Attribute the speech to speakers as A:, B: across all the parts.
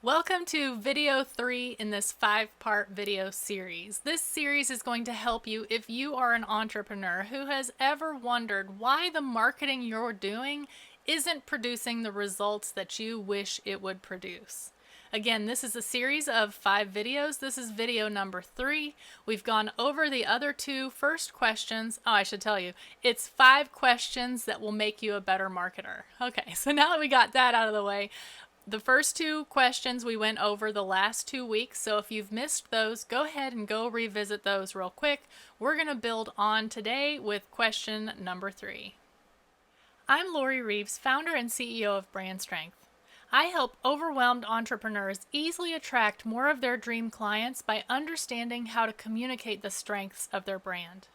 A: Welcome to video 3 in this 5-part video series. This series is going to help you if you are an entrepreneur who has ever wondered why the marketing you're doing isn't producing the results that you wish it would produce. Again, this is a series of 5 videos. This is video number 3. We've gone over the other 2 first questions. Oh, I should tell you, it's 5 questions that will make you a better marketer. Okay, so now that we got that out of the way, the first 2 questions we went over the last 2 weeks, so if you've missed those, go ahead and go revisit those real quick. We're going to build on today with question number 3. I'm Lori Reeves, founder and CEO of Brand Strength. I help overwhelmed entrepreneurs easily attract more of their dream clients by understanding how to communicate the strengths of their brand.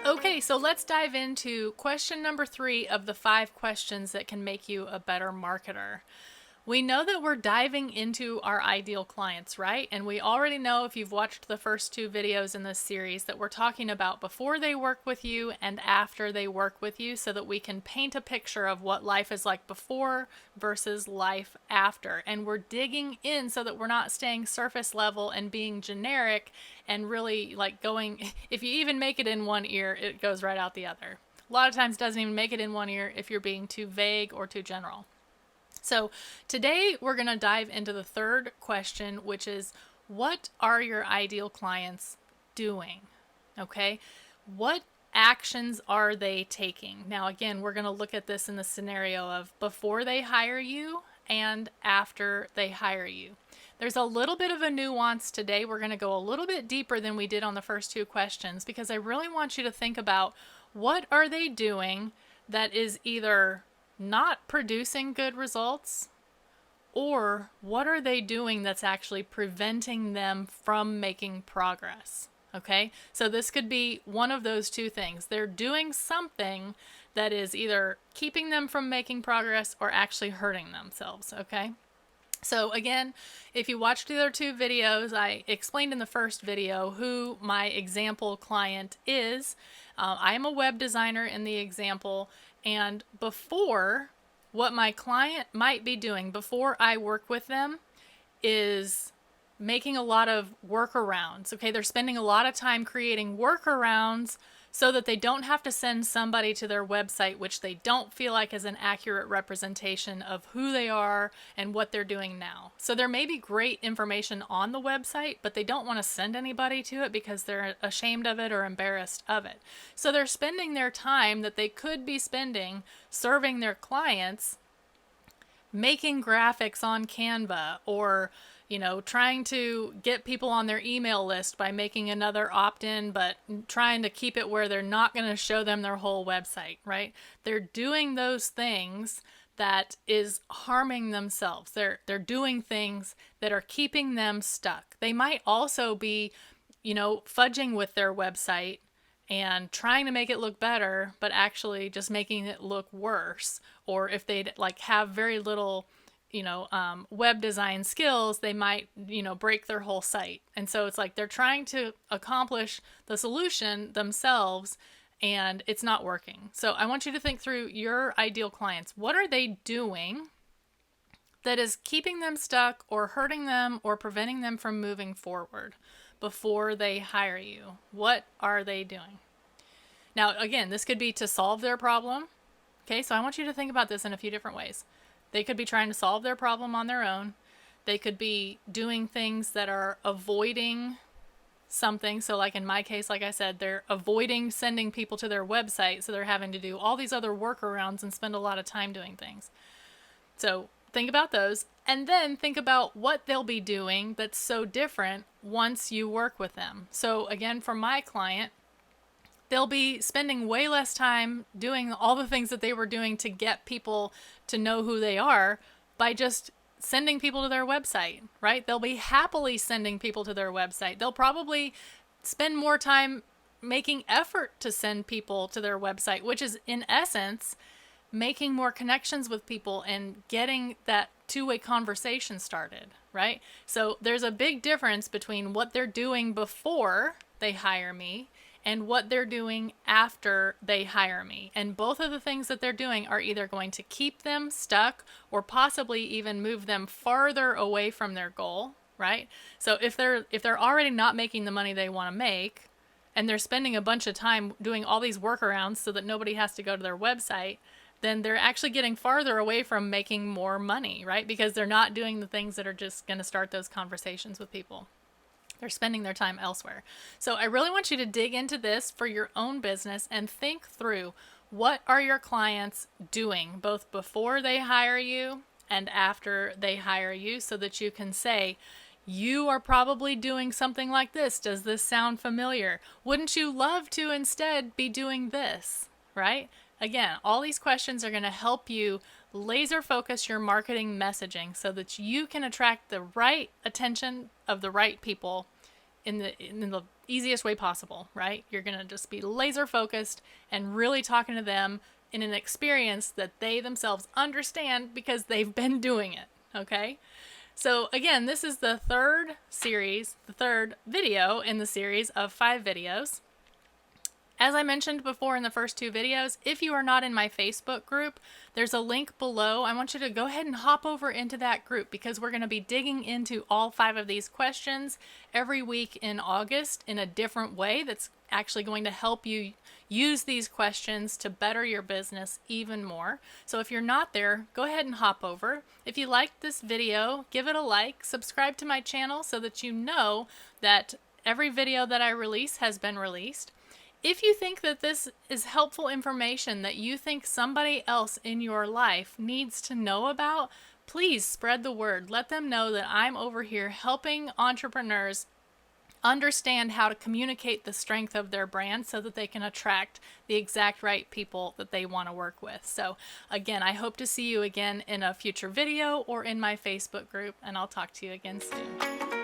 A: Okay, so let's dive into question number 3 of the 5 questions that can make you a better marketer. We know that we're diving into our ideal clients, right? And we already know, if you've watched the first 2 videos in this series, that we're talking about before they work with you and after they work with you, so that we can paint a picture of what life is like before versus life after. And we're digging in so that we're not staying surface level and being generic and really like going, if you even make it in one ear, it goes right out the other. A lot of times it doesn't even make it in one ear if you're being too vague or too general. So today we're going to dive into the third question, which is, what are your ideal clients doing? Okay, what actions are they taking? Now, again, we're going to look at this in the scenario of before they hire you and after they hire you. There's a little bit of a nuance today. We're going to go a little bit deeper than we did on the first 2 questions, because I really want you to think about, what are they doing that is either not producing good results, or what are they doing that's actually preventing them from making progress? Okay, so this could be one of those 2 things. They're doing something that is either keeping them from making progress or actually hurting themselves. Okay, so again, if you watched the other 2 videos, I explained in the first video who my example client is. I am a web designer in the example, and before, what my client might be doing before I work with them is making a lot of workarounds. Okay, they're spending a lot of time creating workarounds so that they don't have to send somebody to their website, which they don't feel like is an accurate representation of who they are and what they're doing now. So there may be great information on the website, but they don't want to send anybody to it because they're ashamed of it or embarrassed of it. So they're spending their time that they could be spending serving their clients, making graphics on Canva, or trying to get people on their email list by making another opt-in, but trying to keep it where they're not going to show them their whole website, right? They're doing those things that is harming themselves. They're doing things that are keeping them stuck. They might also be, fudging with their website and trying to make it look better, but actually just making it look worse. Or if they have very little web design skills, they might, break their whole site. And so it's like they're trying to accomplish the solution themselves and it's not working. So I want you to think through your ideal clients. What are they doing that is keeping them stuck or hurting them or preventing them from moving forward before they hire you? What are they doing? Now, again, this could be to solve their problem. Okay, so I want you to think about this in a few different ways. They could be trying to solve their problem on their own. They could be doing things that are avoiding something. So like in my case, like I said, they're avoiding sending people to their website. So they're having to do all these other workarounds and spend a lot of time doing things. So think about those, and then think about what they'll be doing that's so different once you work with them. So again, for my client, they'll be spending way less time doing all the things that they were doing to get people to know who they are by just sending people to their website, right? They'll be happily sending people to their website. They'll probably spend more time making effort to send people to their website, which is in essence making more connections with people and getting that two-way conversation started, right? So there's a big difference between what they're doing before they hire me and what they're doing after they hire me. And both of the things that they're doing are either going to keep them stuck or possibly even move them farther away from their goal, right? So if they're already not making the money they want to make, and they're spending a bunch of time doing all these workarounds so that nobody has to go to their website, then they're actually getting farther away from making more money, right? Because they're not doing the things that are just going to start those conversations with people. They're spending their time elsewhere. So I really want you to dig into this for your own business and think through, what are your clients doing both before they hire you and after they hire you, so that you can say, you are probably doing something like this. Does this sound familiar? Wouldn't you love to instead be doing this, right? Again, all these questions are going to help you laser focus your marketing messaging so that you can attract the right attention of the right people in the easiest way possible, right? You're going to just be laser focused and really talking to them in an experience that they themselves understand because they've been doing it, okay? So again, this is the third video in the series of 5 videos. As I mentioned before in the first 2 videos, if you are not in my Facebook group, there's a link below. I want you to go ahead and hop over into that group, because we're going to be digging into all 5 of these questions every week in August in a different way that's actually going to help you use these questions to better your business even more. So if you're not there, go ahead and hop over. If you liked this video, give it a like, subscribe to my channel so that you know that every video that I release has been released. If you think that this is helpful information that you think somebody else in your life needs to know about, please spread the word. Let them know that I'm over here helping entrepreneurs understand how to communicate the strength of their brand so that they can attract the exact right people that they want to work with. So again, I hope to see you again in a future video or in my Facebook group, and I'll talk to you again soon.